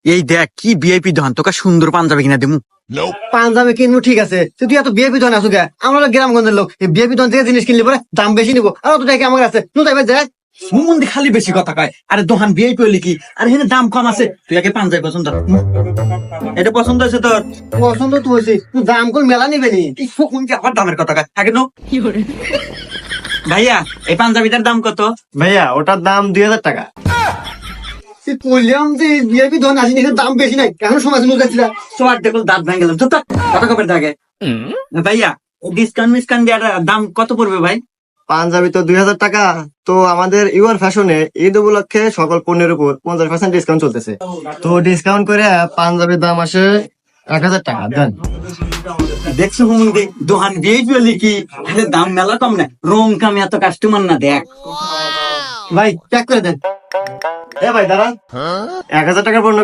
এই দেখ কি ভিআইপি দোকান, তোকে সুন্দর পাঞ্জাবি কিনা দিমু। পাঞ্জাবি কিনবো ঠিক আছে, তুই এত বিএপি দোকান আসু গে? আমরা গ্রামগঞ্জের লোক, এই বিএপি দোকান থেকে জিনিস কিনলে পরে দাম বেশি নিবো, আর অত টাকা আমার আছে তুই তাই দেখ। মুমন্দি খালি বেশি কথা কয়, আরে দোকান ভিআইপি হইলে কি, আর এখানে দাম কম আছে। তুই আগে পাঞ্জাবি পছন্দ কর। এটা পছন্দ হয়েছে তোর? পছন্দ তো হয়েছে, তুই দাম কোন মেলা নিবে নি? এই ফকুনকে আবার দামের কথা কয় আগে নো। ভাইয়া এই পাঞ্জাবিটার দাম কত? ভাইয়া ওটার দাম 2000 টাকা। তুই বললাম যে বিএপি দোকান আসিনি, এটার দাম বেশি নাই, এখন সমাজ লোক যাচ্ছিলা। সোয়ার দেখুন দাঁত ভেঙে গেলাম তো, কত কবের থাকে ভাইয়া? ডিসকাউন্ট মিসকাউন্ট দেওয়ার দাম কত পড়বে ভাই? পাঞ্জাবি তো 2000 টাকা। তো আমাদের ইউর ফ্যাশনে ঈদ উপলক্ষে সকল পণ্যের উপর 50% ডিসকাউন্ট চলতেছে। তো ডিসকাউন্ট করে পাঞ্জাবির দাম আসে 1000 টাকা। দেন দেখছো মুমন্দি দোকান ভিআইপি হইলে কি, আরে দাম মেলা কম না, রং কামে এত কাস্টমার না দেখ। ভাই প্যাক করে দেন। ভাই দাঁড়ান, 1000 টাকার পণ্য